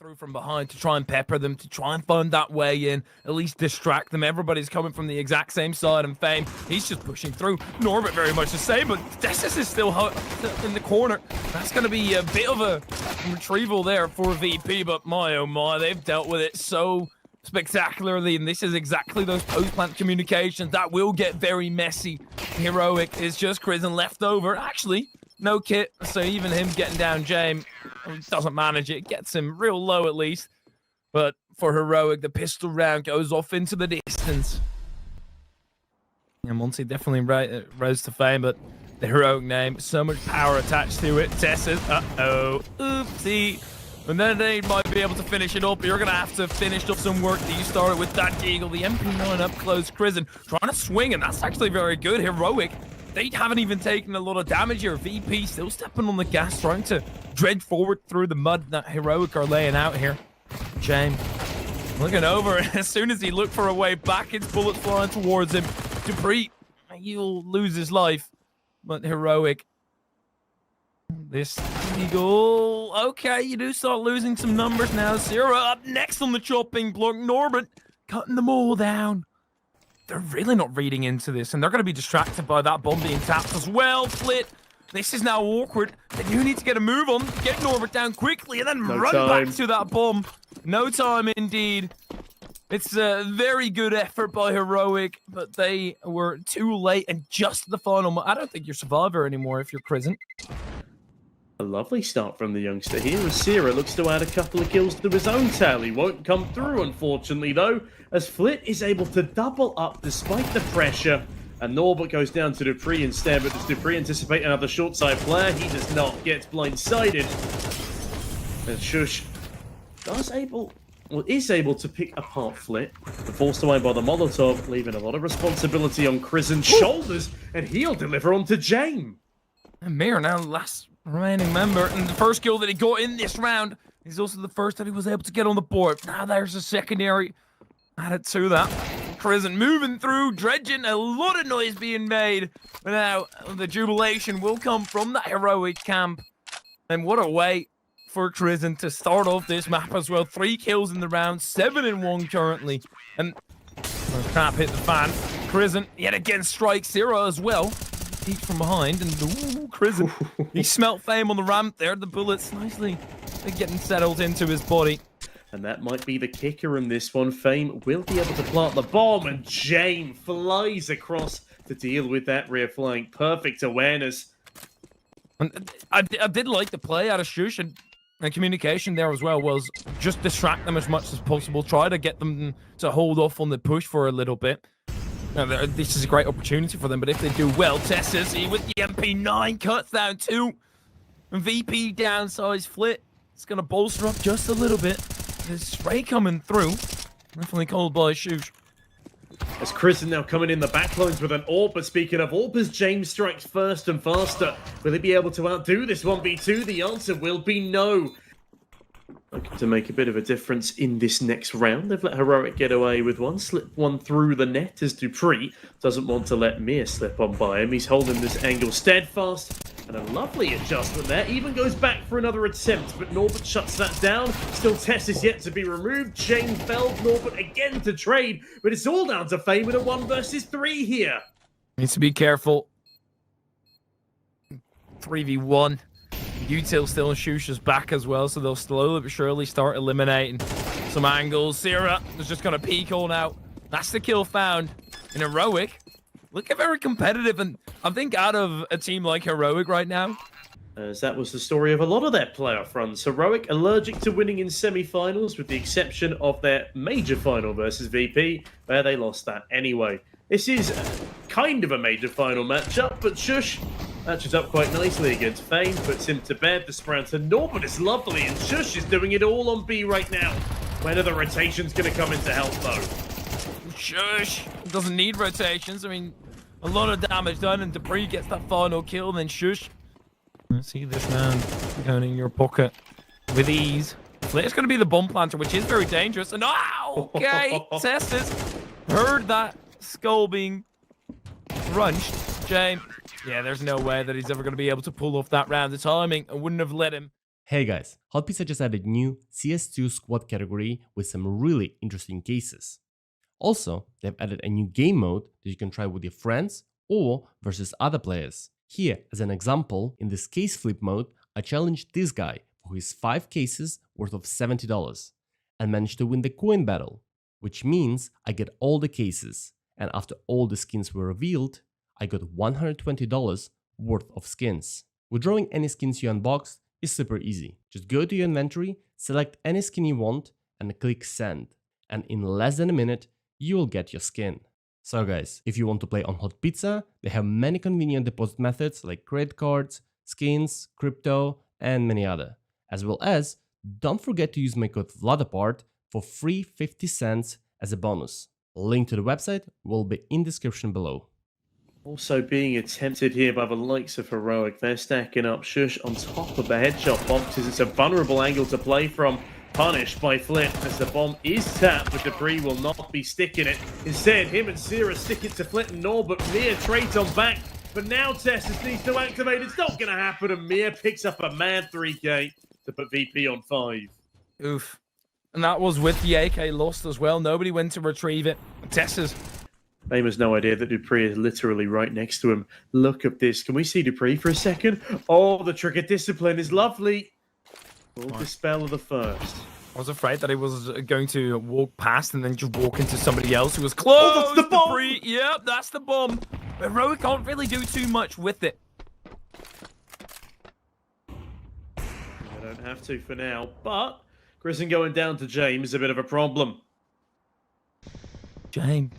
through from behind to try and pepper them, to try and find that way in, at least distract them. Everybody's coming from the exact same side, and Fame, he's just pushing through. Norbert very much the same, but Dessus is still in the corner. That's going to be a bit of a retrieval there for VP, but my oh my, they've dealt with it so spectacularly, and this is exactly those post-plant communications that will get very messy. Heroic is just Crizzen left over. Actually, no kit, so even him getting down James doesn't manage it. Gets him real low at least. But for Heroic, the pistol round goes off into the distance. And Monty definitely rose to fame, but the Heroic name, so much power attached to it. Tessa's, oopsie. And then they might be able to finish it up. You're going to have to finish up some work that you started with that Deagle. The MP9 up close, Crizzen trying to swing, and that's actually very good. Heroic, they haven't even taken a lot of damage here. VP still stepping on the gas, trying to dredge forward through the mud that Heroic are laying out here. James looking over, and as soon as he looked for a way back, it's bullets flying towards him. Dupree, he'll lose his life. But Heroic, this Eagle, okay, you do start losing some numbers now. Zero up next on the chopping block. Norbert cutting them all down. They're really not reading into this, and they're going to be distracted by that bomb being tapped as well. Flit, this is now awkward. They do need to get a move on, get Norbert down quickly, and then back to that bomb. No time indeed. It's a very good effort by Heroic, but they were too late, and just the final. I don't think you're Survivor anymore if you're Crizzen. A lovely start from the youngster here, as Sierra looks to add a couple of kills to his own tally. Won't come through, unfortunately, though, as Flit is able to double up despite the pressure. And Norbert goes down to Dupree instead, but does Dupree anticipate another short side flare? He does not, gets blindsided. And Shush is able to pick apart Flit, but forced away by the Molotov, leaving a lot of responsibility on Crizzen's shoulders, and he'll deliver onto James. And Mir now last remaining member, and the first kill that he got in this round is also the first that he was able to get on the board. Now there's a secondary added to that. Crizzen moving through, dredging, a lot of noise being made. But now the jubilation will come from that Heroic camp. And what a way for Crizzen to start off this map as well. 3 kills in the round, 7 in 1 currently. And crap hit the fan. Crizzen yet again strikes Zero as well. From behind, and Crizzen, he smelt Fame on the ramp there. The bullets nicely getting settled into his body. And that might be the kicker in this one. Fame will be able to plant the bomb, and James flies across to deal with that rear flank. Perfect awareness. And I did like the play out of Shush, and communication there as well was just distract them as much as possible. Try to get them to hold off on the push for a little bit. Now, this is a great opportunity for them, but if they do well, Tessa's with the MP9 cuts down 2. And VP downsize Flit. It's going to bolster up just a little bit. There's spray coming through. Definitely called by Shush. As Crizzen now coming in the backlines with an AWP, but speaking of AWP, as James strikes first and faster, will he be able to outdo this 1v2? The answer will be no. Looking to make a bit of a difference in this next round. They've let Heroic get away with one, slip one through the net as Dupree doesn't want to let Mir slip on by him. He's holding this angle steadfast, and a lovely adjustment there. Even goes back for another attempt, but Norbert shuts that down. Still Tess is yet to be removed. James felled Norbert again to trade, but it's all down to Fame in a 1 versus 3 here. Needs to be careful. 3v1. Util still in Shush's back as well, so they'll slowly but surely start eliminating some angles. Sierra is just going to peek all out. That's the kill found in Heroic. Looking very competitive, and I think out of a team like Heroic right now, as that was the story of a lot of their playoff runs. Heroic allergic to winning in semi-finals, with the exception of their major final versus VP, where they lost that anyway. This is kind of a major final matchup, but Shush matches up quite nicely against Fame, puts him to bed. The spread to Norbert is lovely, and Shush is doing it all on B right now. When are the rotations going to come into help, though? Shush doesn't need rotations. I mean, a lot of damage done, and Dupree gets that final kill, and then Shush. Let's see this man going in your pocket with ease. It's going to be the bomb planter, which is very dangerous. And okay, Testis heard that skull being crunched. James, yeah, there's no way that he's ever going to be able to pull off that round. The timing, I wouldn't have let him. Hey guys, Hot Pizza just added new CS2 squad category with some really interesting cases. Also, they've added a new game mode that you can try with your friends or versus other players. Here, as an example, in this case flip mode, I challenged this guy for his 5 cases worth of $70 and managed to win the coin battle, which means I get all the cases, and after all the skins were revealed, I got $120 worth of skins. Withdrawing any skins you unboxed is super easy. Just go to your inventory, select any skin you want, and click send. And in less than a minute, you will get your skin. So guys, if you want to play on Hot Pizza, they have many convenient deposit methods like credit cards, skins, crypto, and many other. As well as, don't forget to use my code VLADAPART for free 50 cents as a bonus. Link to the website will be in description below. Also being attempted here by the likes of Heroic. They're stacking up Shush on top of the headshot boxes. It's a vulnerable angle to play from. Punished by Flip as the bomb is tapped, but Debris will not be sticking it. Instead, him and Sierra stick it to Flip and Nor, but Mir trades on back. But now Tessus needs to activate. It's not going to happen, and Mir picks up a mad 3K to put VP on 5. Oof. And that was with the AK lost as well. Nobody went to retrieve it. Tessus. Fame has no idea that Dupree is literally right next to him. Look at this. Can we see Dupree for a second? Oh, the trigger discipline is lovely. Will dispel the first. I was afraid that he was going to walk past and then just walk into somebody else who was close. Oh, that's the bomb! Debris. Yep, that's the bomb. Heroic can't really do too much with it. I don't have to for now, but Chrisen going down to James is a bit of a problem. James.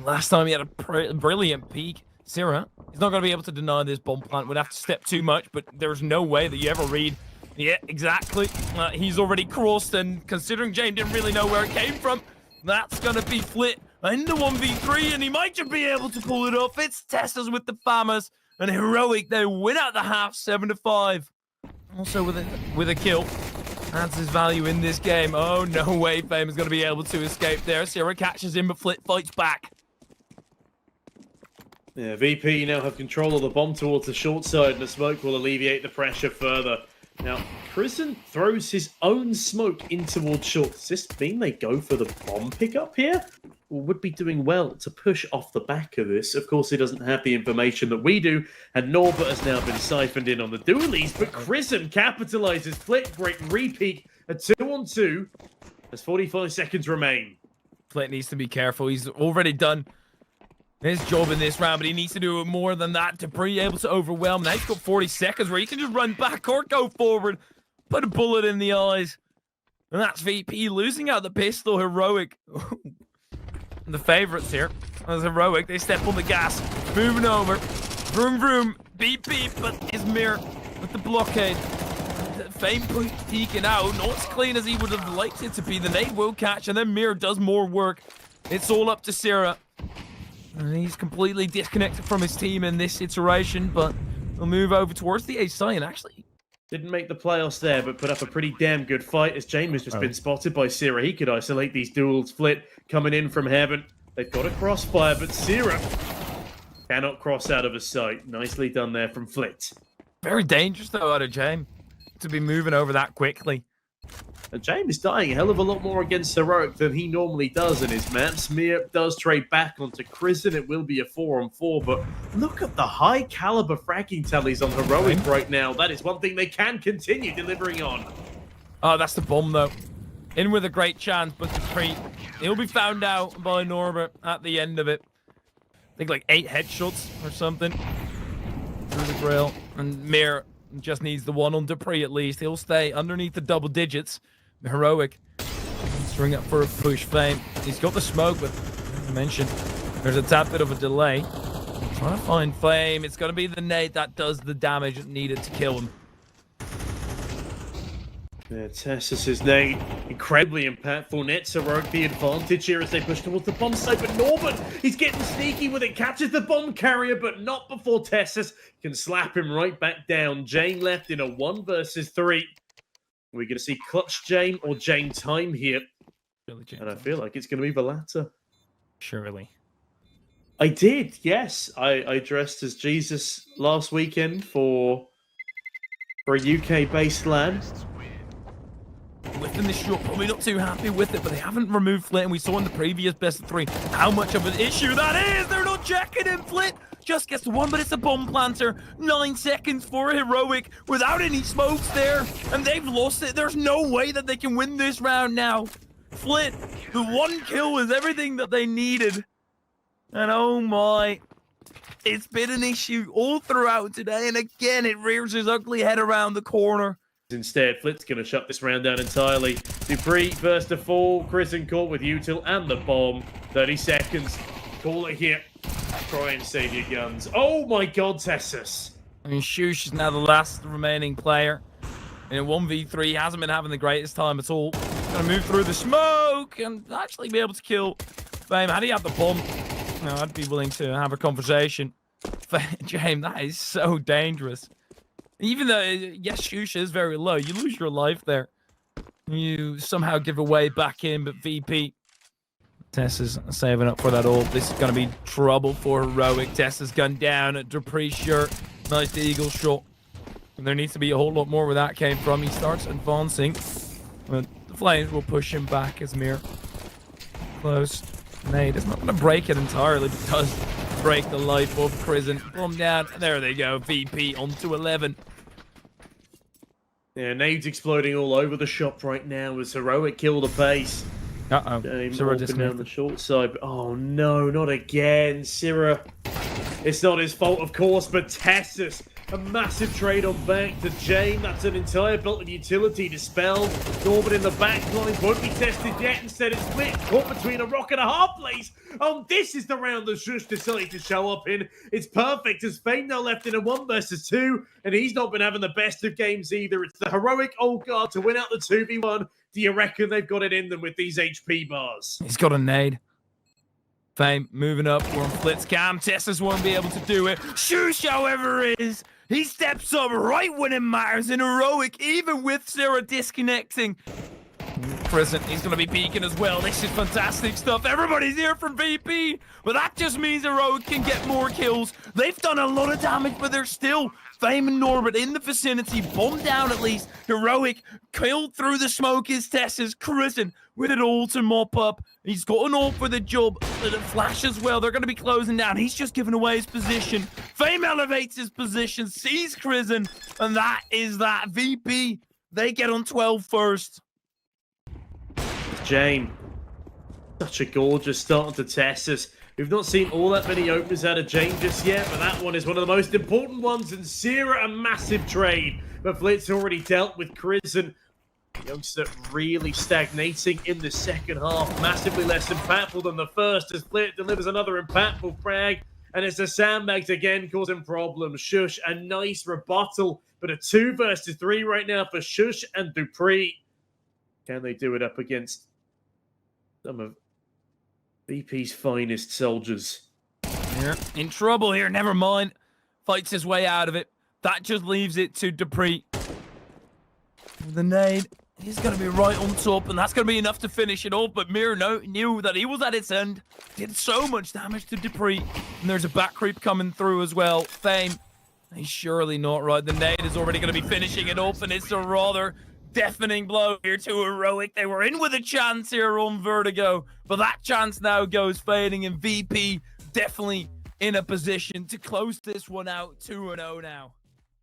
Last time he had a brilliant peek. Sierra, he's not going to be able to deny this bomb plant. Would have to step too much, but there's no way that you ever read. Yeah, exactly. He's already crossed, and considering James didn't really know where it came from, that's going to be Flit in the 1v3, and he might just be able to pull it off. It's Tessus with the Famas, and Heroic, they win at the half, 7-5. Also with a kill. Adds his value in this game. Oh, no way Fame is going to be able to escape there. Sierra catches him, but Flit fights back. Yeah, VP now have control of the bomb towards the short side, and the smoke will alleviate the pressure further. Now, Chrisen throws his own smoke in towards short. Does this mean they go for the bomb pickup here? Or would be doing well to push off the back of this. Of course, he doesn't have the information that we do, and Norbert has now been siphoned in on the dualies, but Chrisen capitalizes. Flit, great repeat, a 2-on-2. There's 45 seconds remain. Flit needs to be careful. He's already done his job in this round, but he needs to do more than that to be able to overwhelm. Now he's got 40 seconds where he can just run back or go forward, put a bullet in the eyes. And that's VP losing out the pistol. Heroic. The favorites here. As Heroic, they step on the gas. Moving over. Vroom, vroom. Beep, beep. But is Mir with the blockade. Fame peeking out. Not as clean as he would have liked it to be. The nade will catch, and then Mir does more work. It's all up to Sierra. And he's completely disconnected from his team in this iteration, but he'll move over towards the A side and actually didn't make the playoffs there, but put up a pretty damn good fight as James has just been spotted by Sierra. He could isolate these duels. Flit coming in from heaven. They've got a crossfire, but Sierra cannot cross out of his sight. Nicely done there from Flit. Very dangerous, though, out of James to be moving over that quickly. And James is dying a hell of a lot more against Heroic than he normally does in his maps. Mir does trade back onto Chrisen. It will be a 4-on-4, but look at the high caliber fragging tallies on Heroic right now. That is one thing they can continue delivering on. Oh, that's the bomb, though. In with a great chance, but he'll be found out by Norbert at the end of it. I think like 8 headshots or something through the grill. And Mir just needs the one on Dupree at least. He'll stay underneath the double digits. Heroic string up for a push. Fame. He's got the smoke, but as I mentioned, there's a tad bit of a delay. Trying to find Fame. It's going to be the nade that does the damage needed to kill him. Yeah, Tessus' nade, incredibly impactful. Nets Heroic the advantage here as they push towards the bomb site, but Norbert, he's getting sneaky with it, captures the bomb carrier, but not before Tessus can slap him right back down. Jane left in a 1 versus 3. We're going to see clutch Jane or Jane time here. Really, and I feel like it's going to be the latter. Surely. I did, yes. I dressed as Jesus last weekend for for a UK-based lad. Within this shot, probably not too happy with it, but they haven't removed Flit, and we saw in the previous best of 3 how much of an issue that is. They're not checking him. Flit just gets the one, but it's a bomb planter. 9 seconds for Heroic without any smokes there, and they've lost it. There's no way that they can win this round now. Flit, the 1 kill was everything that they needed, and oh my, it's been an issue all throughout today, and again it rears his ugly head around the corner. Instead, Flit's going to shut this round down entirely. Dupree first to fall. Kristen caught with util and the bomb. 30 seconds. Call it here. Try and save your guns. Oh my god, Tessus. I mean, Shush is now the last remaining player. In a 1v3, he hasn't been having the greatest time at all. He's going to move through the smoke and actually be able to kill Fame. Had he had the bomb, no, I'd be willing to have a conversation. James, that is so dangerous. Even though, yes, Shush is very low, you lose your life there. You somehow give away back in, but VP. Tess is saving up for that ult. This is going to be trouble for Heroic. Tess has gone down at Dupree's shirt. Nice eagle shot. And there needs to be a whole lot more where that came from. He starts advancing. But the Flames will push him back as Mir. Close. Nade is not going to break it entirely, but does break the life of Prison. Bomb down. There they go. VP onto 11. Yeah, nades exploding all over the shop right now as Heroic kill the base. Uh-oh. Syrah down the short side. Oh no, not again. Syrah. It's not his fault, of course, but Tessus. A massive trade on back to Jane. That's an entire built-in utility dispelled. Norbert in the back line won't be tested yet. Instead, it's split. Caught between a rock and a hard place. Oh, this is the round that Shush decided to show up in. It's perfect as Fame now left in a 1 versus 2, and he's not been having the best of games either. It's the Heroic old guard to win out the 2v1. Do you reckon they've got it in them with these HP bars? He's got a nade. Fame moving up. We're on Flit's cam. Tessus won't be able to do it. Shush, however, is. He steps up right when it matters in Heroic, even with Syrah disconnecting. Prison, he's going to be peeking as well. This is fantastic stuff. Everybody's here from VP, but that just means Heroic can get more kills. They've done a lot of damage, but they're still Fame and Norbert in the vicinity. Bomb down at least. Heroic killed through the smoke is Tess's. Prison with it all to mop up. He's got an ult for the job, but a flash as well. They're going to be closing down. He's just giving away his position. Fame elevates his position, sees Prison, and that is that. VP, they get on 12 first. Jane. Such a gorgeous start to Tessus. We've not seen all that many openers out of Jane just yet, but that one is one of the most important ones. And Syrah, a massive trade. But Flit's already dealt with Prison. Youngster really stagnating in the second half. Massively less impactful than the first as Flit delivers another impactful frag. And it's the sandbags again causing problems. Shush, a nice rebuttal. But a 2 versus 3 right now for Shush and Dupree. Can they do it up against some of VP's finest soldiers? Yeah, in trouble here, never mind. Fights his way out of it. That just leaves it to Dupree. The nade, he's going to be right on top, and that's going to be enough to finish it off. But Mir knew that he was at its end. Did so much damage to Dupree. And there's a back creep coming through as well. Fame, he's surely not right. The nade is already going to be finishing it off, and it's a rather deafening blow here to Heroic. They were in with a chance here on Vertigo, but that chance now goes fading, and VP definitely in a position to close this one out 2-0 now.